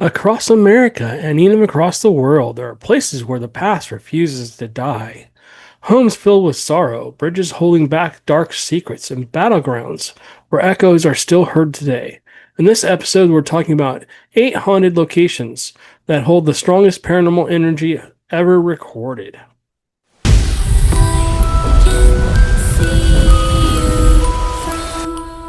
Across America and even across the world, there are places where the past refuses to die. Homes filled with sorrow, bridges holding back dark secrets, and battlegrounds where echoes are still heard today. In this episode, we're talking about 8 haunted locations that hold the strongest paranormal energy ever recorded.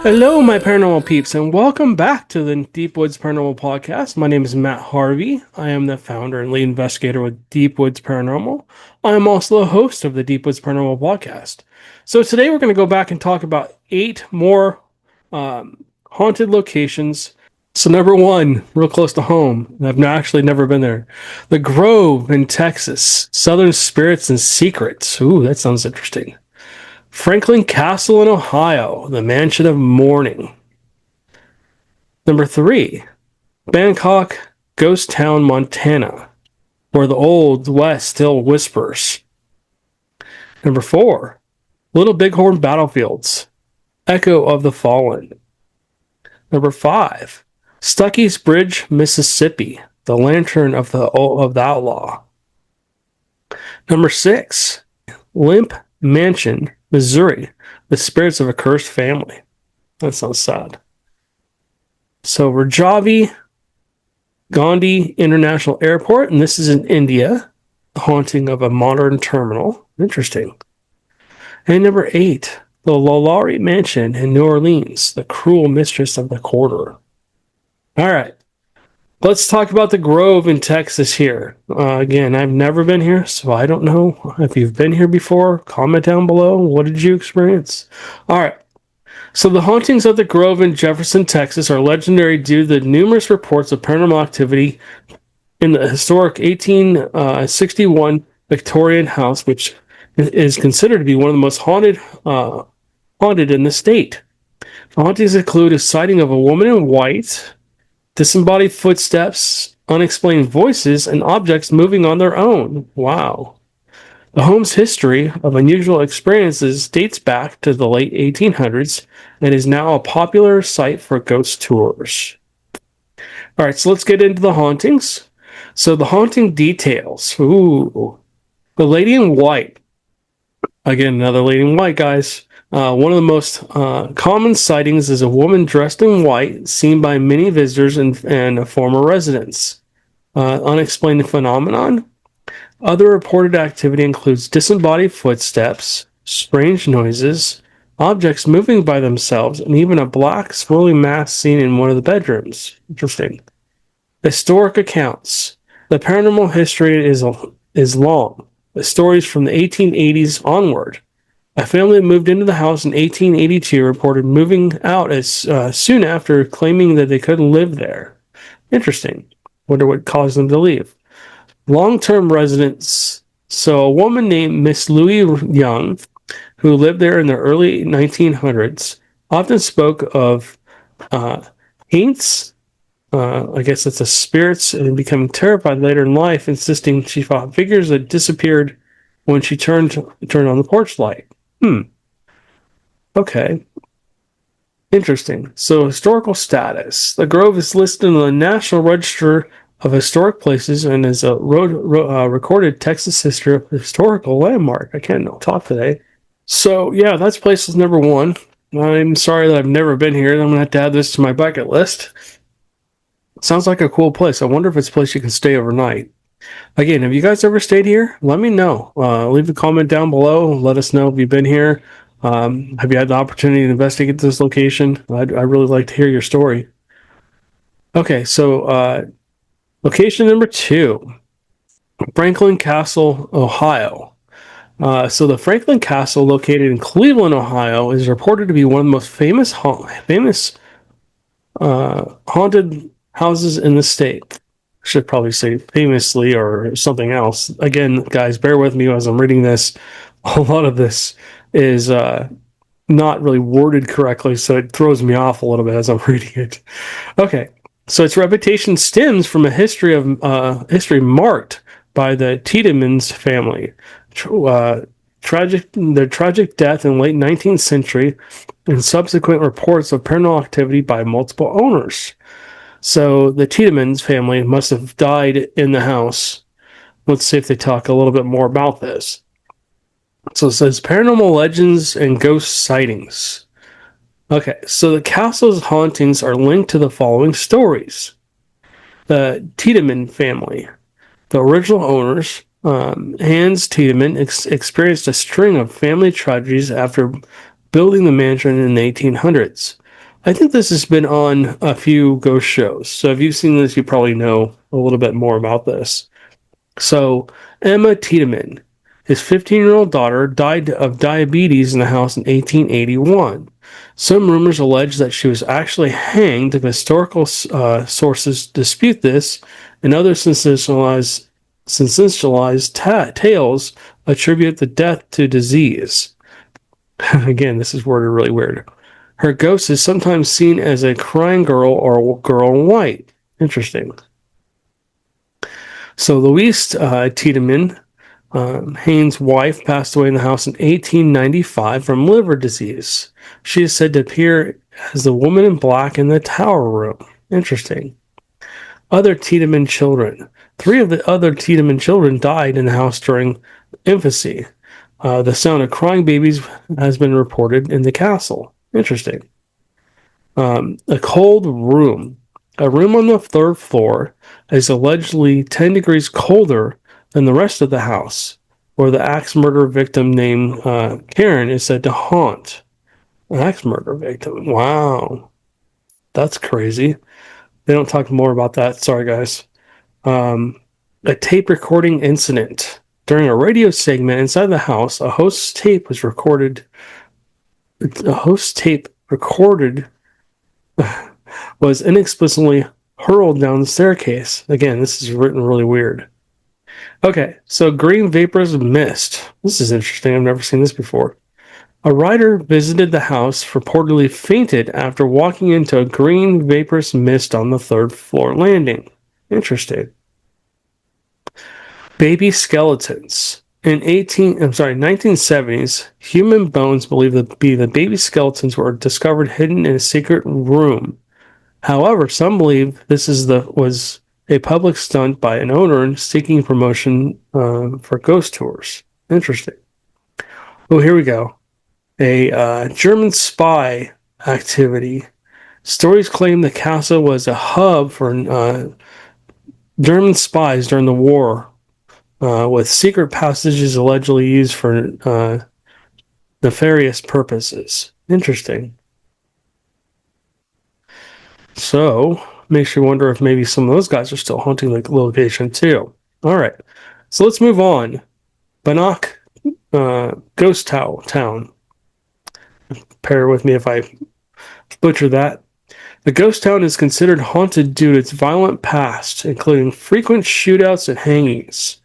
Hello, my paranormal peeps, and welcome back to the Deep Woods Paranormal Podcast. My name is Matt Harvey. I am the founder and lead investigator with Deep Woods Paranormal. I am also the host of the Deep Woods Paranormal Podcast. So today we're going to go back and talk about 8 more haunted locations. So number 1, real close to home, I've actually never been there. The Grove in Texas, Southern Spirits and Secrets. Ooh, that sounds interesting. Franklin Castle in Ohio, the Mansion of Mourning. Number 3, Bannack, Ghost Town, Montana, where the Old West still whispers. Number 4, Little Bighorn Battlefields, Echo of the Fallen. Number 5, Stuckey's Bridge, Mississippi, the Lantern of the Outlaw. Number 6, Lemp Mansion, Missouri, the spirits of a cursed family. That sounds sad. So Rajiv, Gandhi International Airport, and this is in India, the haunting of a modern terminal. Interesting. And number 8, the LaLaurie Mansion in New Orleans, the cruel mistress of the quarter. All right. Let's talk about the Grove in Texas here. Again, I've never been here, so I don't know if you've been here before. Comment down below. What did you experience? All right. So the hauntings of the Grove in Jefferson, Texas are legendary due to the numerous reports of paranormal activity in the historic 1861 Victorian house, which is considered to be one of the most haunted in the state. The hauntings include a sighting of a woman in white, disembodied footsteps, unexplained voices, and objects moving on their own. Wow. The home's history of unusual experiences dates back to the late 1800s and is now a popular site for ghost tours. All right, so let's get into the hauntings. So the haunting details. Ooh. The lady in white. Again, another lady in white, guys. One of the most common sightings is a woman dressed in white seen by many visitors and former residents. Unexplained phenomenon. Other reported activity includes disembodied footsteps, strange noises, objects moving by themselves, and even a black swirling mass seen in one of the bedrooms. Interesting. Historic accounts. The paranormal history is long. The stories from the 1880s onward. A family that moved into the house in 1882 reported moving out as soon after, claiming that they couldn't live there. Interesting. Wonder what caused them to leave. Long-term residents. So a woman named Miss Louis Young, who lived there in the early 1900s, often spoke of haints. I guess it's a spirits, and becoming terrified later in life, insisting she saw figures that disappeared when she turned on the porch light. Okay. Interesting. So, historical status. The Grove is listed in the National Register of Historic Places and is a recorded Texas historical landmark. I can't talk today. So, yeah, that's places number 1. I'm sorry that I've never been here. I'm going to have to add this to my bucket list. Sounds like a cool place. I wonder if it's a place you can stay overnight. Again, have you guys ever stayed here? Let me know. Leave a comment down below. Let us know if you've been here. Have you had the opportunity to investigate this location? I'd really like to hear your story. Okay, so location number 2, Franklin Castle, Ohio. So the Franklin Castle, located in Cleveland, Ohio, is reported to be one of the most famous haunted houses in the state. Should probably say famously or something else. Again, guys, bear with me as I'm reading this. A lot of this is not really worded correctly, so it throws me off a little bit as I'm reading it. Okay, so its reputation stems from a history marked by the Tiedemans family. Their tragic death in the late 19th century and subsequent reports of paranormal activity by multiple owners. So the Tiedemann's family must have died in the house. Let's see if they talk a little bit more about this. So it says paranormal legends and ghost sightings. Okay, so the castle's hauntings are linked to the following stories. The Tiedemann family. The original owners, Hans Tiedemann, experienced a string of family tragedies after building the mansion in the 1800s. I think this has been on a few ghost shows. So if you've seen this, you probably know a little bit more about this. So Emma Tiedemann, his 15-year-old daughter, died of diabetes in the house in 1881. Some rumors allege that she was actually hanged. Historical sources dispute this, and other sensationalized tales attribute the death to disease. Again, this is worded really weird. Her ghost is sometimes seen as a crying girl or a girl in white. Interesting. So Louise Tiedemann, Haynes' wife, passed away in the house in 1895 from liver disease. She is said to appear as the woman in black in the tower room. Interesting. Other Tiedemann children. 3 of the other Tiedemann children died in the house during infancy. The sound of crying babies has been reported in the castle. Interesting. A cold room. A room on the 3rd floor is allegedly 10 degrees colder than the rest of the house, where the axe murder victim named Karen is said to haunt. An axe murder victim. Wow. That's crazy. They don't talk more about that. Sorry, guys. A tape recording incident. During a radio segment inside the house, a host's tape recorded was inexplicably hurled down the staircase. Again, this is written really weird. Okay, so green vaporous mist. This is interesting. I've never seen this before. A writer visited the house, reportedly fainted after walking into a green vaporous mist on the 3rd floor landing. Interesting. Baby skeletons. In 1970s, human bones believed to be the baby skeletons were discovered hidden in a secret room. However, some believe this was a public stunt by an owner seeking promotion for ghost tours. Interesting. Oh, here we go. A German spy activity. Stories claim the castle was a hub for German spies during the war, with secret passages allegedly used for nefarious purposes. Interesting. So, makes you wonder if maybe some of those guys are still haunting the location too. All right, so let's move on. Bannack Ghost Town. Bear with me if I butcher that. The ghost town is considered haunted due to its violent past, including frequent shootouts and hangings,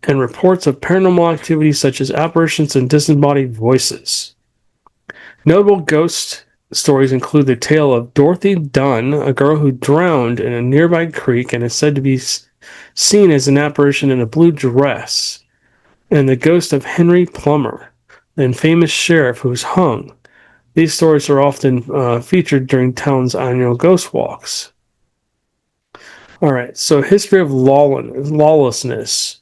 and reports of paranormal activity such as apparitions and disembodied voices. Notable ghost stories include the tale of Dorothy Dunn, a girl who drowned in a nearby creek and is said to be seen as an apparition in a blue dress, and the ghost of Henry Plummer, an famous sheriff who was hung. These stories are often featured during town's annual ghost walks. All right, so history of lawlessness.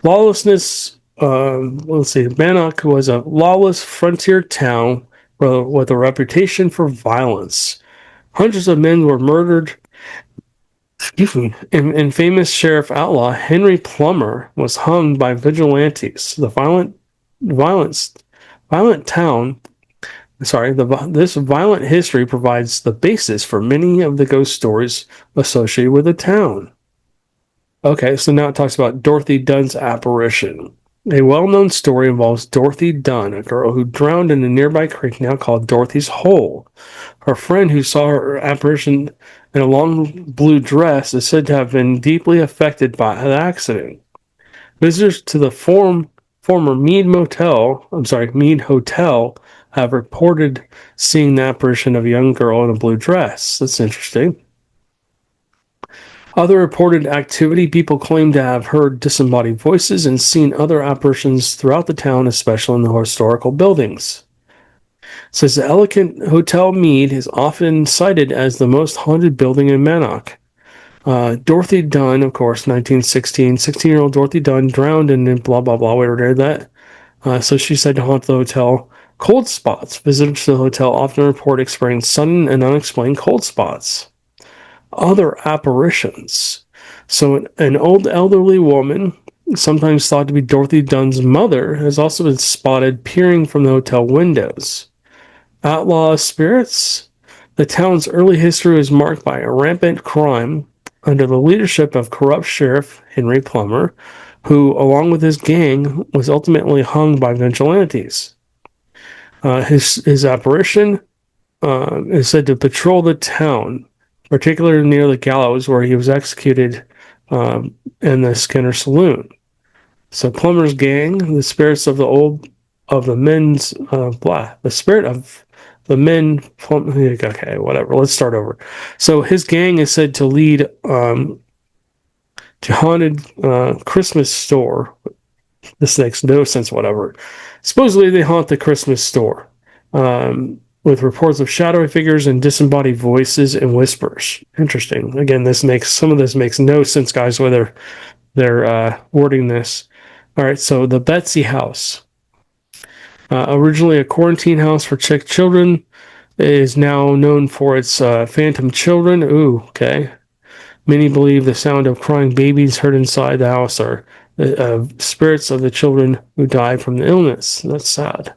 Lawlessness, let's see, Bannack was a lawless frontier town with a reputation for violence. Hundreds of men were murdered. And famous Sheriff Outlaw Henry Plummer was hung by vigilantes. The this violent history provides the basis for many of the ghost stories associated with the town. Okay, so now it talks about Dorothy Dunn's apparition. A well-known story involves Dorothy Dunn, a girl who drowned in a nearby creek now called Dorothy's Hole. Her friend who saw her apparition in a long blue dress is said to have been deeply affected by the accident. Visitors to the former Mead Hotel have reported seeing the apparition of a young girl in a blue dress. That's interesting. Other reported activity, people claim to have heard disembodied voices and seen other apparitions throughout the town, especially in the historical buildings. says the Elegant Hotel Mead is often cited as the most haunted building in Bannack. Dorothy Dunn, of course, 1916, 16-year-old Dorothy Dunn drowned in blah, blah, blah. We already read that. So she's said to haunt the hotel. Cold spots. Visitors to the hotel often report experiencing sudden and unexplained cold spots. Other apparitions. So an old elderly woman, sometimes thought to be Dorothy Dunn's mother, has also been spotted peering from the hotel windows. Outlaw spirits. The town's early history was marked by a rampant crime under the leadership of corrupt Sheriff Henry Plummer, who, along with his gang, was ultimately hung by vigilantes. His apparition is said to patrol the town, particularly near the gallows where he was executed in the Skinner Saloon. So Plummer's gang, the spirits of the men's the spirit of the men. Okay, whatever. Let's start over. So his gang is said to lead to haunted Christmas store. This makes no sense. Whatever. Supposedly they haunt the Christmas store. With reports of shadowy figures and disembodied voices and whispers. Interesting. Again, some of this makes no sense, guys, whether they're wording this. All right, so the Betsy House, originally a quarantine house for sick children, is now known for its phantom children. Ooh, okay. Many believe the sound of crying babies heard inside the house are spirits of the children who died from the illness. That's sad.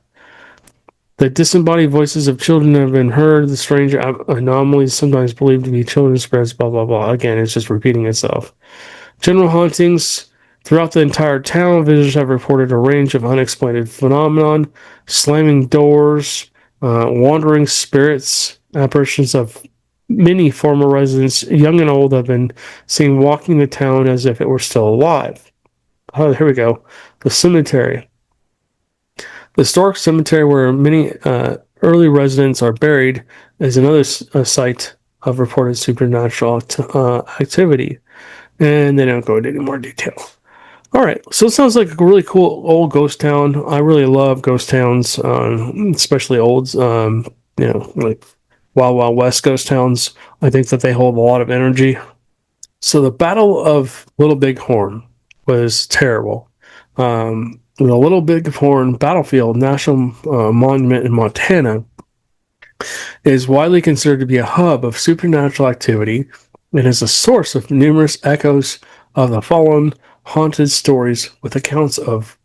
The disembodied voices of children have been heard. The strange anomalies, sometimes believed to be children's spirits, blah, blah, blah. Again, it's just repeating itself. General hauntings. Throughout the entire town, visitors have reported a range of unexplained phenomenon, slamming doors, wandering spirits, apparitions of many former residents, young and old, have been seen walking the town as if it were still alive. Oh, here we go. The cemetery. The historic cemetery where many early residents are buried is another site of reported supernatural activity. And they don't go into any more detail. All right, so it sounds like a really cool old ghost town. I really love ghost towns, especially old, like Wild Wild West ghost towns. I think that they hold a lot of energy. So the Battle of Little Bighorn was terrible. The Little Bighorn Battlefield National Monument in Montana is widely considered to be a hub of supernatural activity and is a source of numerous echoes of the fallen haunted stories with accounts of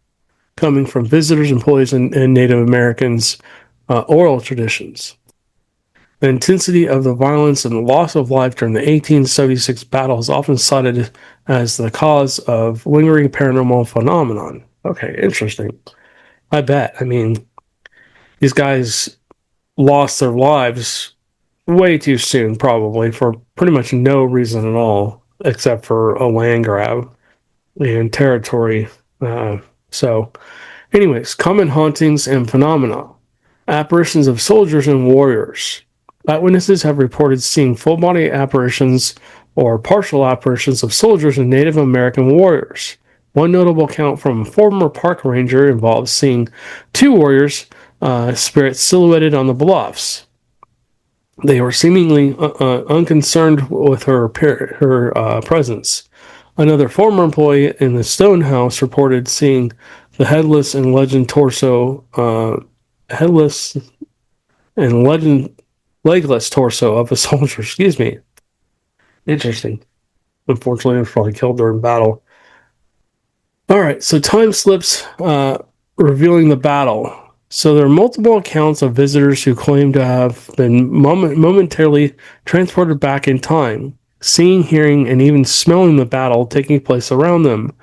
coming from visitors, employees, and Native Americans' oral traditions. The intensity of the violence and the loss of life during the 1876 battle is often cited as the cause of lingering paranormal phenomenon. Okay, interesting. I bet. I mean, these guys lost their lives way too soon, probably, for pretty much no reason at all, except for a land grab and territory. So, anyways, common hauntings and phenomena. Apparitions of soldiers and warriors. Eyewitnesses have reported seeing full-body apparitions or partial apparitions of soldiers and Native American warriors. One notable account from a former park ranger involves seeing two warriors' spirits silhouetted on the bluffs. They were seemingly unconcerned with her presence. Another former employee in the stone house reported seeing the headless and legless torso of a soldier. Excuse me. Interesting. Unfortunately, it was probably killed during battle. All right, so time slips revealing the battle. So there are multiple accounts of visitors who claim to have been momentarily transported back in time, seeing, hearing, and even smelling the battle taking place around them.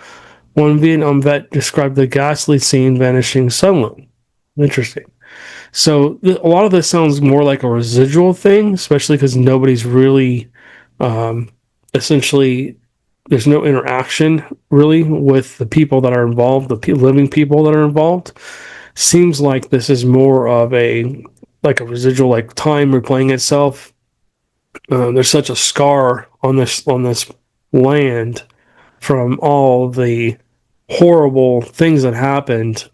One Vietnam vet described the ghastly scene vanishing suddenly. Interesting. So a lot of this sounds more like a residual thing, especially because nobody's really, essentially, there's no interaction really with the people that are involved, the living people that are involved. Seems like this is more of a residual, like time replaying itself. There's such a scar on this land from all the horrible things that happened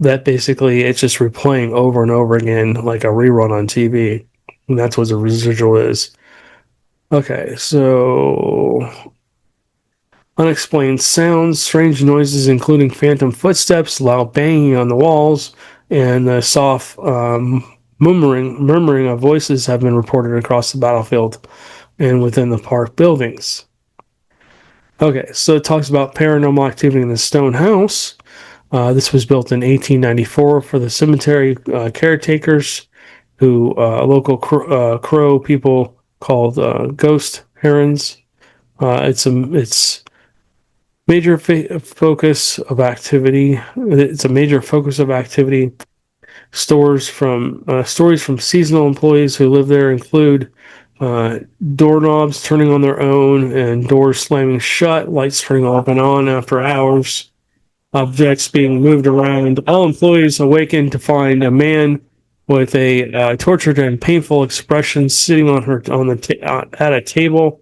that basically it's just replaying over and over again like a rerun on TV. And that's what a residual is. Okay, so unexplained sounds, strange noises, including phantom footsteps, loud banging on the walls, and the soft murmuring of voices have been reported across the battlefield and within the park buildings. Okay, so it talks about paranormal activity in the stone house. This was built in 1894 for the cemetery caretakers, who local Crow people called ghost herons. It's major focus of activity. It's a major focus of activity. Stories from seasonal employees who live there include doorknobs turning on their own and doors slamming shut, lights turning off and on after hours, objects being moved around. All employees awaken to find a man with a tortured and painful expression sitting at a table,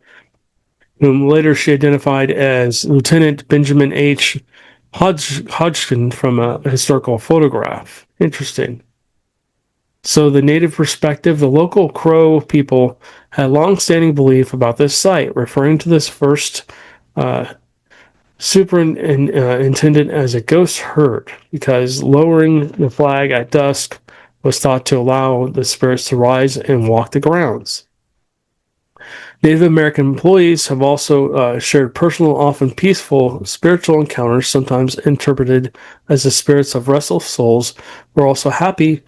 whom later she identified as Lieutenant Benjamin H. Hodgkin from a historical photograph. Interesting. So the native perspective, the local Crow people had long-standing belief about this site, referring to this first superintendent as a ghost herd, because lowering the flag at dusk was thought to allow the spirits to rise and walk the grounds. Native American employees have also shared personal, often peaceful, spiritual encounters, sometimes interpreted as the spirits of restless souls, who are also happy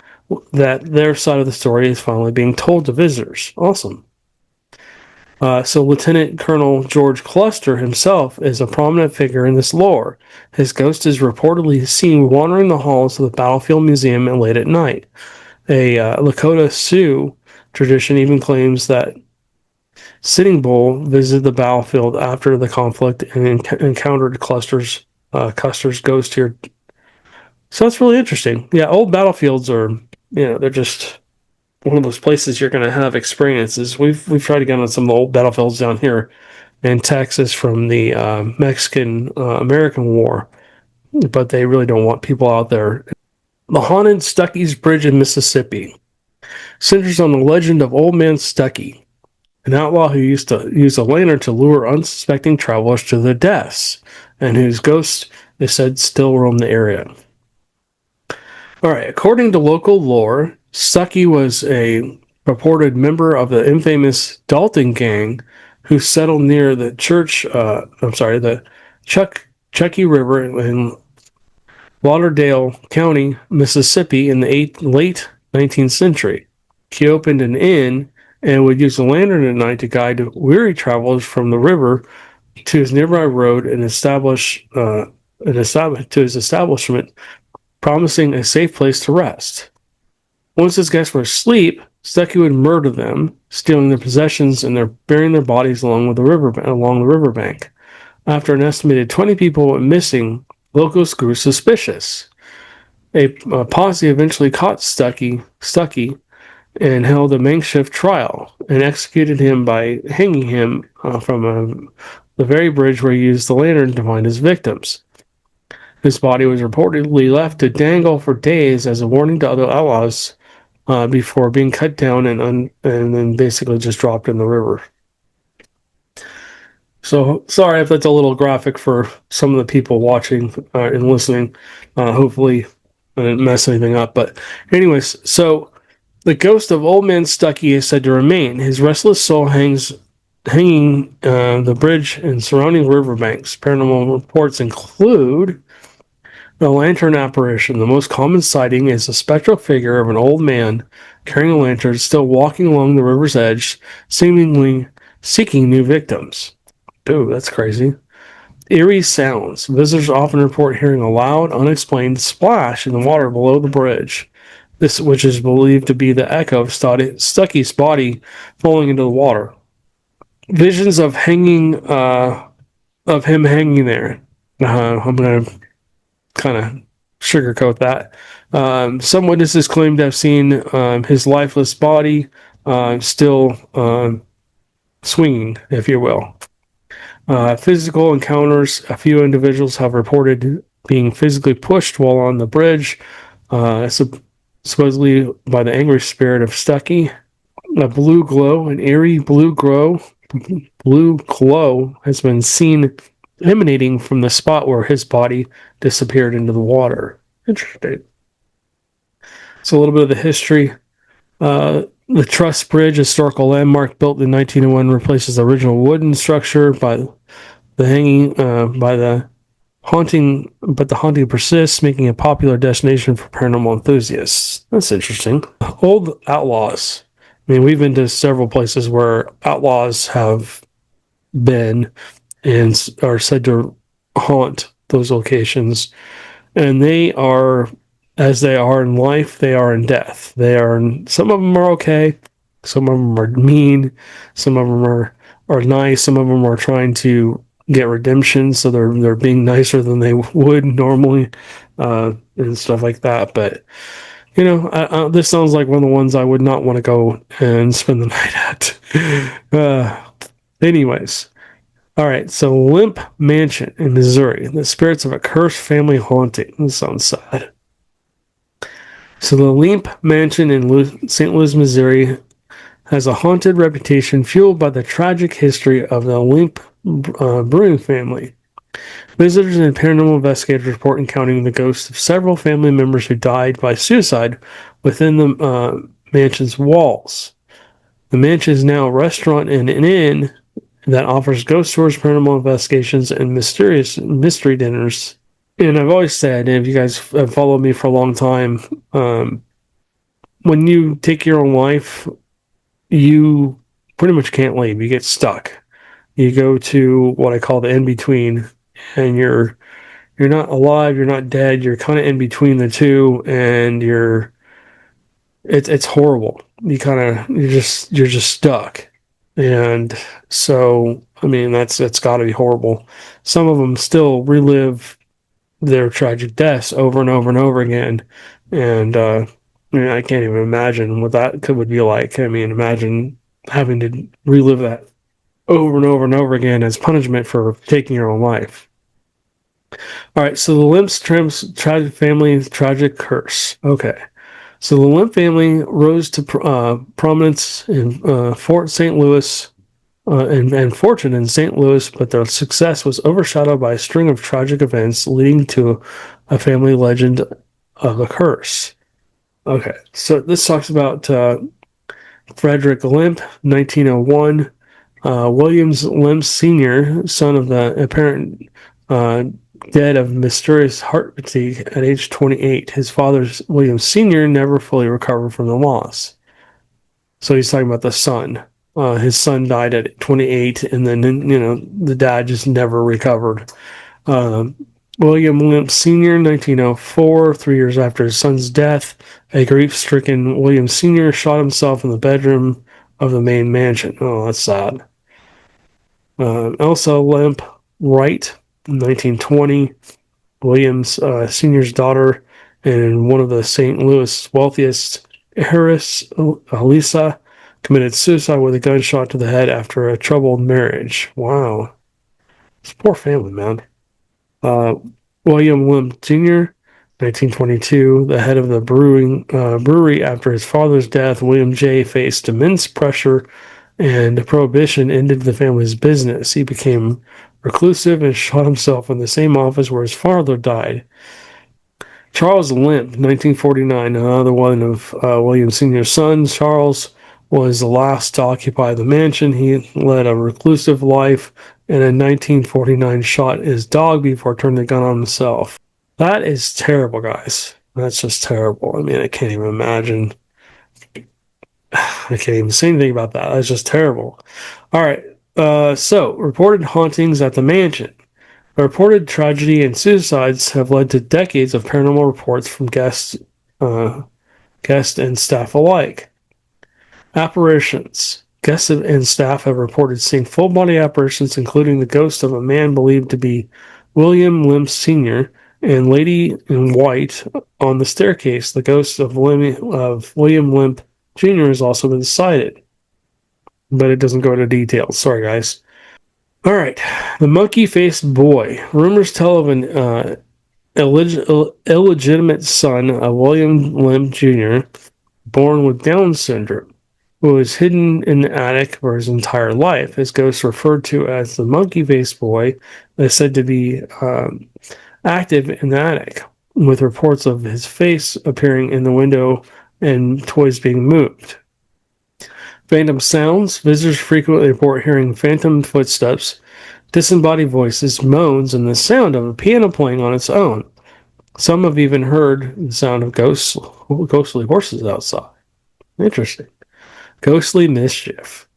that their side of the story is finally being told to visitors. Awesome. So Lieutenant Colonel George Cluster himself is a prominent figure in this lore. His ghost is reportedly seen wandering the halls of the Battlefield Museum late at night. A Lakota Sioux tradition even claims that Sitting Bull visited the battlefield after the conflict and encountered Custer's ghost here. So that's really interesting. Yeah, old battlefields are, they're just one of those places you're going to have experiences. We've tried to get on some of the old battlefields down here in Texas from the Mexican American War, but they really don't want people out there. The haunted Stuckey's Bridge in Mississippi centers on the legend of Old Man Stuckey, an outlaw who used to use a lantern to lure unsuspecting travelers to their deaths, and whose ghost is said still roam the area. All right, according to local lore, Stuckey was a purported member of the infamous Dalton gang who settled near the the Chuckey River in Lauderdale County, Mississippi in the late 19th century. He opened an inn and would use a lantern at night to guide weary travelers from the river to his nearby road and to his establishment, promising a safe place to rest. Once his guests were asleep, Stuckey would murder them, stealing their possessions and burying their bodies along the riverbank. After an estimated 20 people went missing, locals grew suspicious. A posse eventually caught Stuckey and held a makeshift trial and executed him by hanging him from the very bridge where he used the lantern to find his victims. His body was reportedly left to dangle for days as a warning to other outlaws before being cut down and then basically just dropped in the river. So sorry if that's a little graphic for some of the people watching and listening. Hopefully I didn't mess anything up. But anyways, so the ghost of Old Man Stuckey is said to remain. His restless soul hanging the bridge and surrounding riverbanks. Paranormal reports include the lantern apparition. The most common sighting is a spectral figure of an old man carrying a lantern, still walking along the river's edge, seemingly seeking new victims. Ooh, that's crazy. Eerie sounds. Visitors often report hearing a loud, unexplained splash in the water below the bridge. Which is believed to be the echo of Stuckey's body falling into the water. Visions of him hanging there. I'm going to kind of sugarcoat that. Some witnesses claim to have seen his lifeless body still swinging, if you will. Physical encounters. A few individuals have reported being physically pushed while on the bridge, supposedly by the angry spirit of Stuckey. An eerie blue glow has been seen emanating from the spot where his body disappeared into the water. Interesting. So a little bit of the history. The Truss Bridge, historical landmark built in 1901, replaces the original wooden structure by the haunting, but the haunting persists, making a popular destination for paranormal enthusiasts. That's interesting. Old outlaws. I mean, we've been to several places where outlaws have been and are said to haunt those locations, and they are, as they are in life, they are in death. Some of them are okay, some of them are mean, some of them are nice, some of them are trying to get redemption, so they're being nicer than they would normally, and stuff like that. But this sounds like one of the ones I would not want to go and spend the night at. Anyways, all right. So Lemp Mansion in Missouri, the spirits of a cursed family haunting. This sounds sad. So the Lemp Mansion in St. Louis, Missouri, has a haunted reputation fueled by the tragic history of the Lemp brewing family. Visitors and paranormal investigators report encountering the ghosts of several family members who died by suicide within the mansion's walls. The mansion is now a restaurant and an inn that offers ghost tours, paranormal investigations, and mysterious mystery dinners. And I've always said, and if you guys have followed me for a long time, when you take your own life, you pretty much can't leave. You get stuck. You go to what I call the in-between, and you're not alive, you're not dead, you're kind of in between the two, and it's horrible. You're just stuck. And so, I mean, that's got to be horrible. Some of them still relive their tragic deaths over and over and over again. And I can't even imagine what that would be like. I mean, imagine having to relive that over and over and over again as punishment for taking your own life. All right, so the Lemp's tragic family tragic curse. Okay. So the Lemp family rose to prominence in Fort St. Louis and fortune in St. Louis, but their success was overshadowed by a string of tragic events leading to a family legend of a curse. Okay, so this talks about Frederick Lemp, 1901. Williams Lemp Sr., son of the apparent dead of mysterious heart fatigue at age 28. His father, William Sr., never fully recovered from the loss. So he's talking about the son. His son died at 28, and then, the dad just never recovered. William Lemp Sr., 1904, 3 years after his son's death, a grief-stricken William Sr. shot himself in the bedroom of the main mansion. Oh, that's sad. Elsa Lemp Wright, 1920, Williams Sr.'s daughter and one of the St. Louis wealthiest heiress, Lisa, committed suicide with a gunshot to the head after a troubled marriage. Wow. It's a poor family, man. William Lemp Jr., 1922, the head of the brewery after his father's death. William J. faced immense pressure and prohibition ended the family's business. He became reclusive and shot himself in the same office where his father died. Charles Lemp, 1949, another one of William Sr.'s sons. Charles was the last to occupy the mansion. He led a reclusive life and in 1949 shot his dog before turning the gun on himself. That is terrible, guys. That's just terrible. I mean, I can't even imagine. I can't even say anything about that. That's just terrible. All right. So, reported hauntings at the mansion. The reported tragedy and suicides have led to decades of paranormal reports from guests and staff alike. Apparitions. Guests and staff have reported seeing full-body apparitions, including the ghost of a man believed to be William Lemp Sr. and Lady in White on the staircase. The ghost of William Lemp Jr. has also been sighted, but it doesn't go into details. Sorry, guys. All right. The monkey-faced boy. Rumors tell of an illegitimate son of William Lemp Jr., born with Down syndrome, who was hidden in the attic for his entire life. His ghost, referred to as the monkey face boy, is said to be active in the attic, with reports of his face appearing in the window and toys being moved. Phantom sounds. Visitors frequently report hearing phantom footsteps, disembodied voices, moans, and the sound of a piano playing on its own. Some have even heard the sound of ghostly horses outside. Interesting. Ghostly mischief.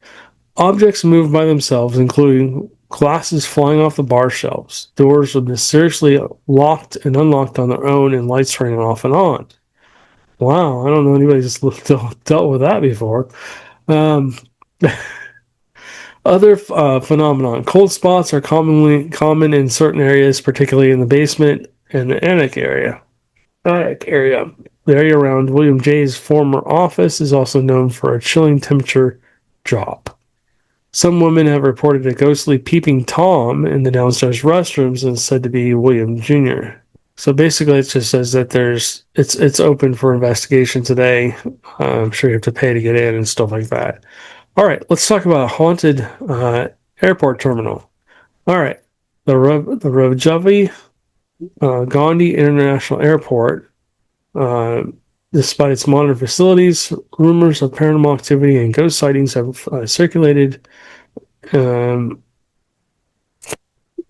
Objects move by themselves, including glasses flying off the bar shelves. Doors are mysteriously locked and unlocked on their own, and lights turning off and on. Wow, I don't know anybody's dealt with that before. Other phenomenon. Cold spots are common in certain areas, particularly in the basement and the attic area. The area around William J's former office is also known for a chilling temperature drop. Some women have reported a ghostly peeping Tom in the downstairs restrooms and said to be William Jr. So basically, it just says that it's open for investigation today. I'm sure you have to pay to get in and stuff like that. All right, let's talk about a haunted airport terminal. All right, the Rajiv Gandhi International Airport. Despite its modern facilities, rumors of paranormal activity and ghost sightings have circulated.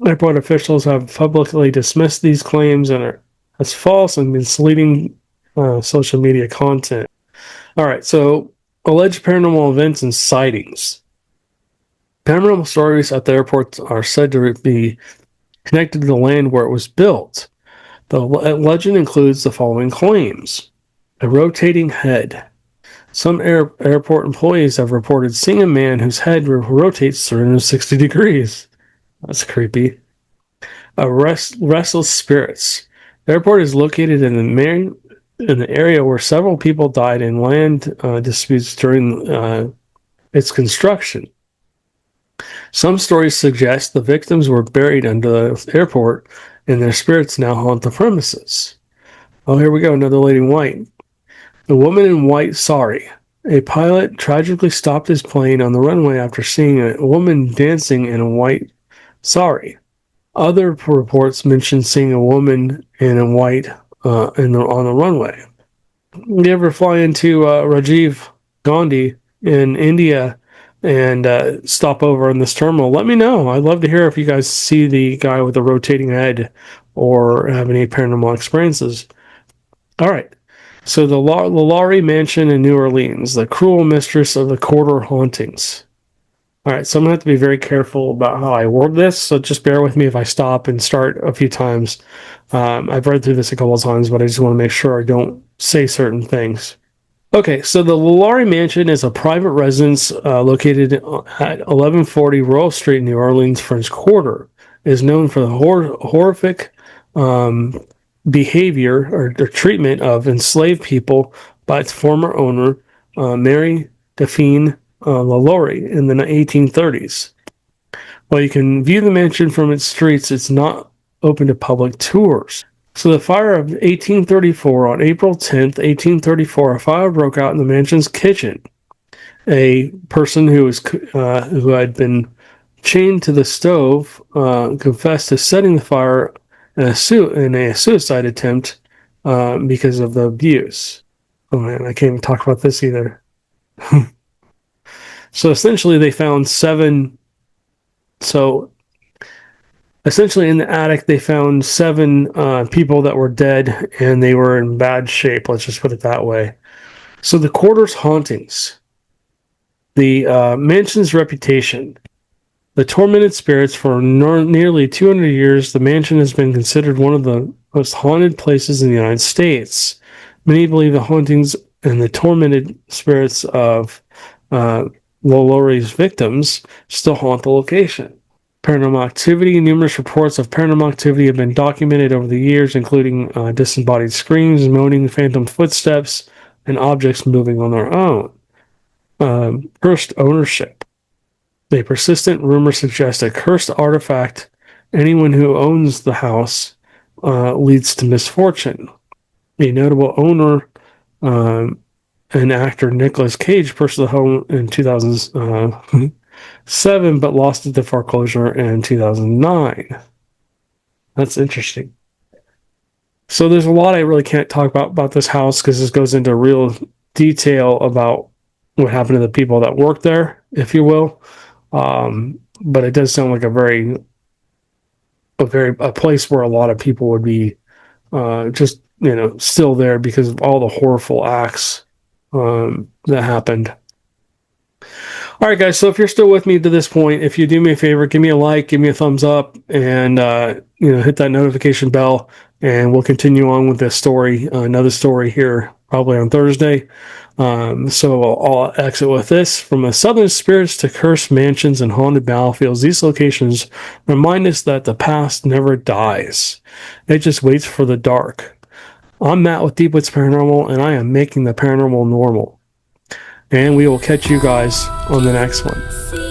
Airport officials have publicly dismissed these claims as false and misleading social media content. All right, so alleged paranormal events and sightings. Paranormal stories at the airport are said to be connected to the land where it was built. The legend includes the following claims. A rotating head. Some airport employees have reported seeing a man whose head rotates 360 degrees. That's creepy. Restless spirits. The airport is located in the area where several people died in land disputes during its construction. Some stories suggest the victims were buried under the airport and their spirits now haunt the premises. Oh, here we go, another lady in white. The woman in white sari. A pilot tragically stopped his plane on the runway after seeing a woman dancing in a white sari. Other reports mention seeing a woman in a white on the runway. You ever fly into Rajiv Gandhi in India and stop over in this terminal? Let me know. I'd love to hear if you guys see the guy with the rotating head or have any paranormal experiences. All right. So the LaLaurie Mansion in New Orleans, the cruel mistress of the quarter hauntings. All right, so I'm going to have to be very careful about how I word this, so just bear with me if I stop and start a few times. I've read through this a couple of times, but I just want to make sure I don't say certain things. Okay, so the LaLaurie Mansion is a private residence located at 1140 Royal Street in New Orleans, French Quarter. It is known for the horrific behavior or treatment of enslaved people by its former owner, Mary Delphine LaLaurie, in the 1830s. While you can view the mansion from its streets, it's not open to public tours. So the fire of 1834, on April 10th, 1834, a fire broke out in the mansion's kitchen. A person who had been chained to the stove confessed to setting the fire in a suicide attempt because of the abuse. Oh man, I can't even talk about this either. So essentially they found seven. So essentially in the attic they found seven people that were dead and they were in bad shape. Let's just put it that way. So the quarter's hauntings. The mansion's reputation. The tormented spirits for nearly 200 years, the mansion has been considered one of the most haunted places in the United States. Many believe the hauntings and the tormented spirits of LaLaurie's victims still haunt the location. Paranormal activity. Numerous reports of paranormal activity have been documented over the years, including disembodied screams, moaning, phantom footsteps, and objects moving on their own. Cursed ownership. A persistent rumor suggests a cursed artifact. Anyone who owns the house leads to misfortune. A notable owner and actor Nicolas Cage purchased the home in 2007, but lost it to foreclosure in 2009. That's interesting. So there's a lot I really can't talk about this house because this goes into real detail about what happened to the people that worked there, if you will. But it does sound like a place where a lot of people would be just still there because of all the horrible acts that happened. All right, guys. So if you're still with me to this point, if you do me a favor, give me a like, give me a thumbs up, and hit that notification bell, and we'll continue on with this story. Another story here, probably on Thursday. So I'll exit with this: from the southern spirits to cursed mansions and haunted battlefields, these locations remind us that the past never dies; it just waits for the dark. I'm Matt with Deep Woods Paranormal, and I am making the paranormal normal. And we will catch you guys on the next one.